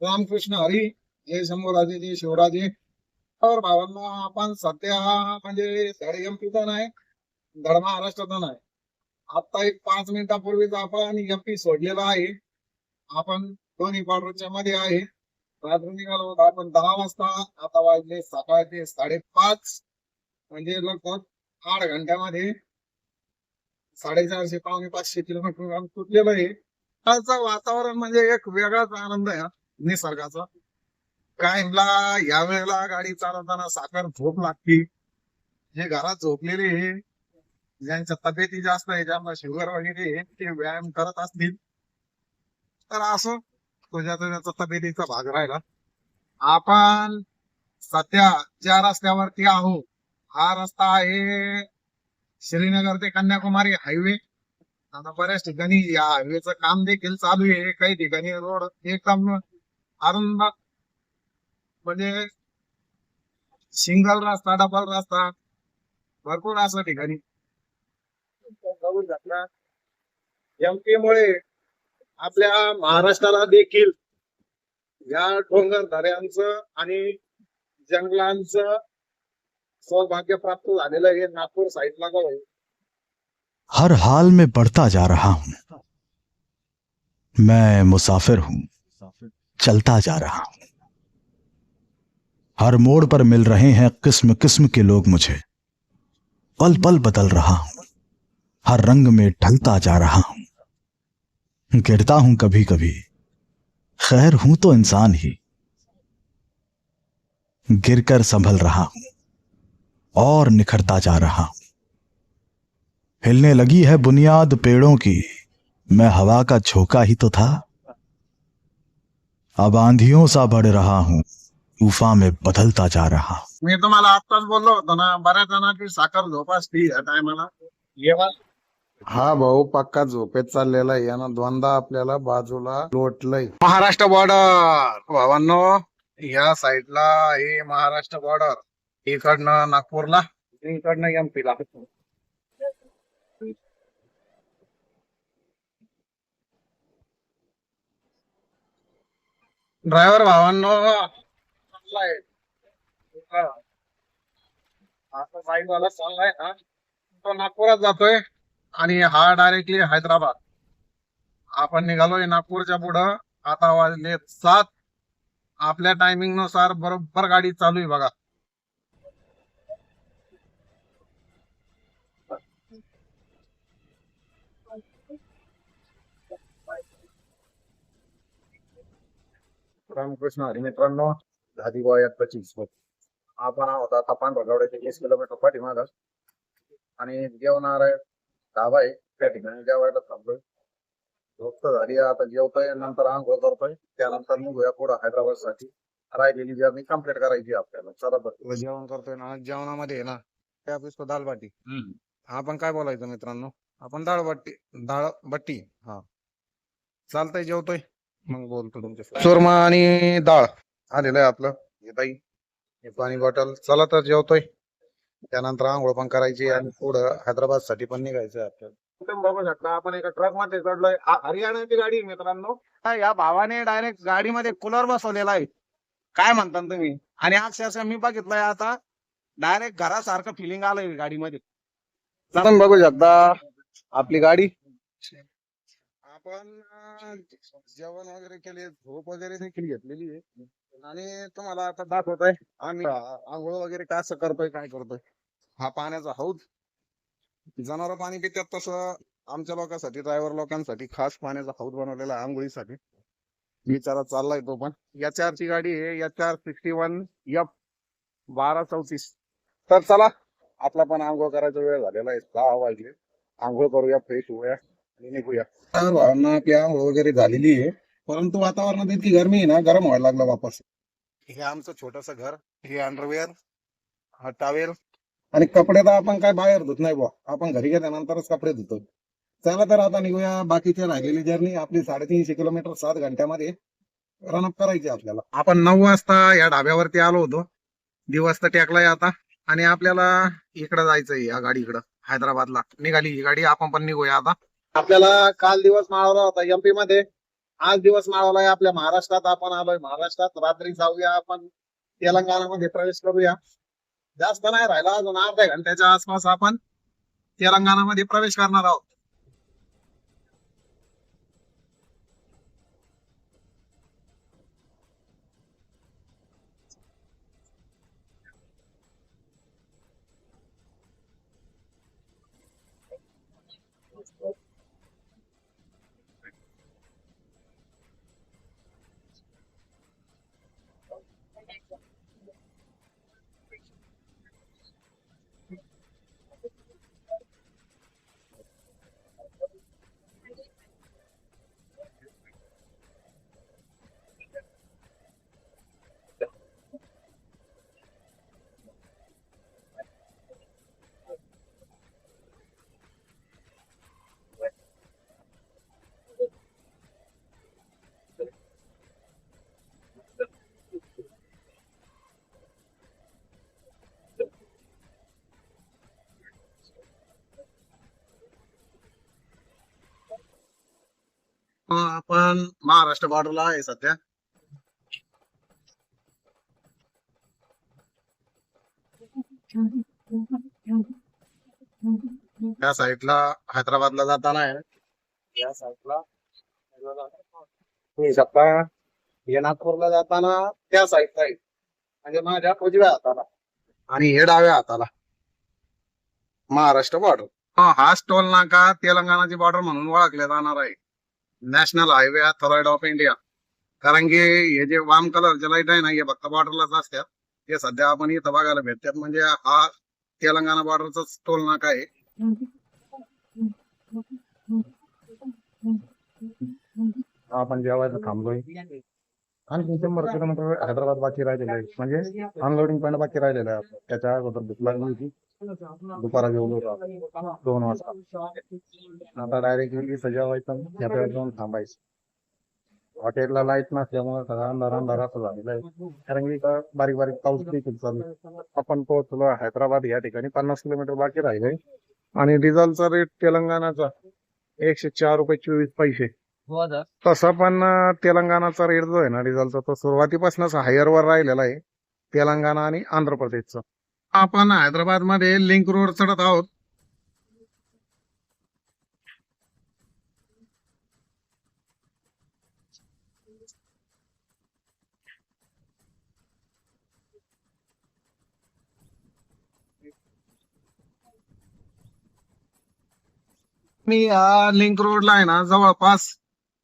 रामकृष्ण हरी, जय शंभूराजे, जय शिवराजे. तर भावांनो, आपण सध्या म्हणजे धड एमपीचा नाही, धड महाराष्ट्राचा नाही. आता एक 5 मिनिटापूर्वीच आपण एमपी सोडलेला आहे. आपण दोन्ही बॉर्डरच्या मध्ये आहे. रात्री निघालो होतो आपण 10 वाजता. आता वाजले सकाळचे 5:30. म्हणजे लगभग 8 घंट्यामध्ये 450 पावणे 500 किलोमीटर आम्ही सुटलेलं आहे. आजचं वातावरण म्हणजे एक वेगळाच आनंद आहे निसर्गाचा. काहींना या वेळेला गाडी चालवताना साखर झोप लागते. जे घरात झोपलेले आहे, ज्यांच्या तब्येती जास्त आहे, ज्यांना शुगर वगैरे आहे, ते व्यायाम करत असतील तर असं तुझ्या त्याचा तब्येतीचा भाग राहिला. आपण सध्या ज्या रस्त्यावरती आहोत, हा रस्ता आहे श्रीनगर ते कन्याकुमारी हायवे. आता बऱ्याच ठिकाणी या हायवेचं काम देखील चालू आहे. काही ठिकाणी रोड एकदम अरुंद, म्हणजे सिंगल रस्ता, डबल रस्ता, भरपूर असं ठिकाणी एमपी मुळे आपल्या महाराष्ट्राला देखील या डोंगर दऱ्यांचं आणि जंगलांचं सौभाग्य प्राप्त झालेलं आहे. नागपूर साईडला का होईल, हर हाल में बढ़ता जा रहा हूं। मैं मुसाफिर हूं, चलता जा रहा हूं। हर मोड़ पर मिल रहे हैं किस्म किस्म के लोग मुझे। पल पल बदल रहा हूं, हर रंग में ढलता जा रहा हूं। गिरता हूं कभी कभी, खैर हूं तो इंसान ही। गिरकर संभल रहा हूं और निखरता जा रहा हूं। हिलने लगी है बुनियाद पेड़ों की, मैं हवा का झोंका ही तो था। अब आंधियों सा बढ़ रहा हूं, तूफान में बदलता जा रहा हूं। मी तुम्हाला आत्ताच बोललो होतो ना, बऱ्याच जणांची साखर झोप असते या टायमाला. हा भाऊ पक्का झोपेत चाललेला आहे. यानं द्वंदा आपल्याला बाजूला लोटलंय. महाराष्ट्र बॉर्डर भावांनो, या साईडला हे महाराष्ट्र बॉर्डर. इकडनं नागपूरला, इकडनं एमपीला. ड्रायव्हर भावांनो, चाललाय आता साईडवाला चाललाय ना, तो नागपुरात जातोय आणि हा डायरेक्टली हैदराबाद. आपण निघालोय नागपूरच्या पुढं. आता वाजले 7. आपल्या टायमिंग नुसार बरोबर गाडी चालू आहे बघा. रामकृष्ण हरी मित्रांनो, धादिगाव 25. आपण आहोत आता पांढरगावड्याचे 20 किलोमीटर पाठीमाग आणि जेवणार आहे ढाबा आहे, त्या ठिकाणी जेवायला थांबलोय. झोप तर झाली, आता जेवतोय, नंतर आंघोळ करतोय, त्यानंतर निघूया पुढे हैदराबाद साठी. राहिलेली जर्नी कम्प्लीट करायची आपल्याला. चला बरं, जेवण करतोय ना. जेवणामध्ये आहे ना त्या पुष्प दाल बाटी. आपण काय बोलायचं मित्रांनो, आपण डाळ बट्टी. हा चालतंय, जेवतोय मग बोलतो तुमच्या. चुरमा आणि डाळ आलेलं आहे आपलं. हे ताई, हे पाणी बॉटल. चला तर जेवतोय, त्यानंतर आंघोळ पण करायची आणि पुढं हैदराबाद साठी पण निघायचं आपल्याला. तुम्ही बघू शकता आपण एका ट्रक मध्ये चढलोय. हरियाणाची गाडी आहे मित्रांनो. या भावाने डायरेक्ट गाडीमध्ये कूलर बसवलेला आहे. काय म्हणता तुम्ही? आणि अक्षरशः मी बघितलंय आता, डायरेक्ट घरासारखं फिलिंग आलंय गाडीमध्ये. आपण बघू शकता आपली गाडी. आपण जेवण वगैरे केले, झोप वगैरे देखील घेतलेली आहे आणि तुम्हाला आता दाखवतोय आम्ही आंघोळ वगैरे कसं करतोय, काय करतोय. हा पाण्याचा हौद. जनावर पाणी पितात तसं आमच्या लोकांसाठी, ड्रायव्हर लोकांसाठी खास पाण्याचा हौद बनवलेला आहे आंघोळीसाठी. बिचारा चाललाय तो पण. HR ची गाडी आहे, HR 61F 1234. तर चला, आपला पण आंघोळ करायचा वेळ झालेला आहे. 6 वाजले. आंघोळ करूया, फ्रेश होऊया आणि निघूया. तर भावना आपली आंघोळ वगैरे झालेली आहे, परंतु वातावरणात इतकी गरमी आहे ना, गरम व्हायला लागलं वापस. हे आमचं छोटस घर. हे अंडरवेअर, हा टावेल आणि कपडे तर आपण काय बाहेर धुत नाही बुवा, आपण घरी गेल्यानंतरच कपडे धुतो. चला तर आता निघूया. बाकीची राहिलेली जर्नी आपली 350 किलोमीटर 7 घंट्यामध्ये रन अप करायची आपल्याला. आपण 9 वाजता या ढाब्यावरती आलो होतो. दिवस तर टेकलाय आता आणि आपल्याला इकडं जायचंय, या गाडीकडं हैदराबादला निघाली ही गाडी. आपण पण निघूया आता. आपल्याला काल दिवस माळवला होता एमपी मध्ये, आज दिवस माळवलाय आपल्या महाराष्ट्रात, आपण आलोय महाराष्ट्रात. रात्री जाऊया आपण तेलंगणामध्ये, प्रवेश करूया. जास्त नाही राहिला, अजून अर्ध्या घंट्याच्या आसपास आपण तेलंगणामध्ये प्रवेश करणार आहोत. आपण महाराष्ट्र बॉर्डरला आहे सध्या. त्या साईडला हैदराबादला जाताना आहे, या साईडला तुम्ही शकता. हे नागपूरला जाताना त्या साईडला आहे, म्हणजे माझ्या उजव्या हाताला, आणि हे डाव्या हाताला महाराष्ट्र बॉर्डर. हा टोल नाका तेलंगणाची बॉर्डर म्हणून ओळखले जाणार आहे, national highway authority of India. कारण की हे जे वाम कलरचे लाईट आहे ना, हे फक्त बॉर्डरलाच असतात. हे सध्या आपण इथं बघायला भेटतात, म्हणजे हा तेलंगणा बॉर्डरचा टोल नाका आहे. आपण जेवायला थांबलोय, आणखी 100 किलोमीटर हैदराबाद बाकी राहिलेलं आहे, म्हणजे अनलोडिंग पॉईंट बाकी राहिलेलं आहे आपलं. त्याच्या अगोदर भूक लागली होती, दुपारा जेवलो होतो 2 वाजता. आता डायरेक्टली जेवायचं, त्याच्यावर जाऊन थांबायचं. हॉटेलला लाईट नसल्यामुळे सगळा अंधार असं झालेला आहे, कारण की इथं बारीक बारीक पाऊस देखील चालू आहे. आपण पोहोचलो हैदराबाद या ठिकाणी, 50 किलोमीटर बाकी राहिले. आणि डिझेलचा रेट तेलंगणाचा 104 रुपये 24 पैसे. तसा पण तेलंगणाचा रेट जो आहे ना डिझेलचा, तो सुरुवातीपासूनच हायर वर राहिलेला आहे, तेलंगणा आणि आंध्र प्रदेशचा. आपण हैदराबाद मध्ये लिंक रोड चढत आहोत. मी या लिंक रोडला आहे ना जवळपास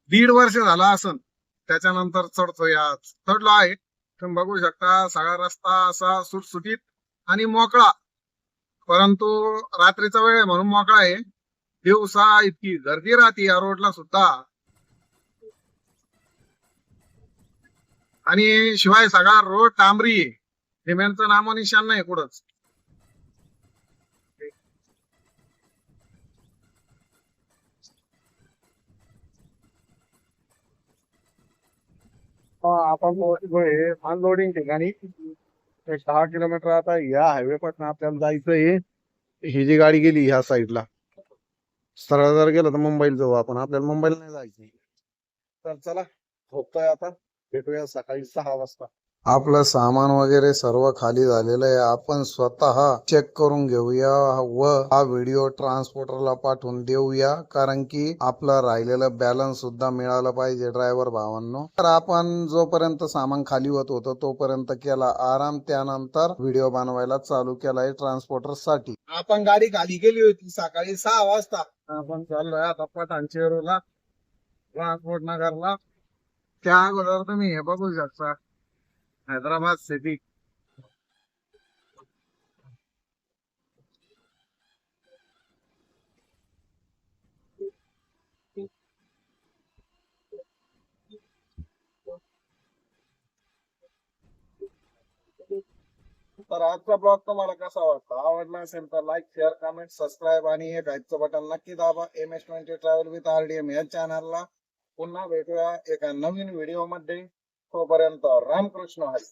1.5 वर्ष झाला असन, त्याच्यानंतर चढतोय. आज चढलो आहे, तुम्ही बघू शकता. सगळा रस्ता असा सुटसुटीत आणि मोकळा, परंतु रात्रीचा वेळ आहे म्हणून मोकळा आहे. दिवसा इतकी गर्दी राहते या रोडला सुद्धा, आणि शिवाय सगळा रोड डांबरी आहे, सिमेंटचं नामोनिशान नाही कुठंच. आपण पोहोचलोय अनलोडिंग ठिकाणी. 10 किलोमीटर आता या हायवे पासून आपल्याला जायचंय. ही जी गाडी गेली ह्या साईडला, सरळ जर गेलं तर मुंबईला जाऊ आपण. आपल्याला मुंबईला नाही जायचं. तर चला, झोपतोय आता, भेटूया सकाळी 6 वाजता. आपलं सामान वगैरे सर्व खाली झालेलं आहे. आपण स्वतः चेक करून घेऊया व हा व्हिडिओ ट्रान्सपोर्टरला पाठवून देऊया, कारण की आपलं राहिलेलं बॅलन्स सुद्धा मिळालं पाहिजे ड्रायव्हर भावांनो. तर आपण जोपर्यंत सामान खाली होत होतं तोपर्यंत केला आराम, त्यानंतर व्हिडिओ बनवायला चालू केलाय ट्रान्सपोर्टर साठी. आपण गाडी खाली गेली होती सकाळी 6 वाजता. आपण चाललोय आता पठाणचेरूला, ट्रान्सपोर्ट नगरला. त्या अगोदर तुम्ही हे बघू शकता, हैदराबाद सिटी. तर आजचा ब्लॉग तुम्हाला कसा वाटला? आवडला असेल तर लाईक, शेअर, कमेंट, सबस्क्राईब आणि हे घाईचं बटन नक्की दाबा. MS20 ट्रॅव्हल विथ RDM या चॅनलला. पुन्हा भेटूया एका नवीन व्हिडिओ मध्ये. तोपर्यंत रामकृष्ण हरी.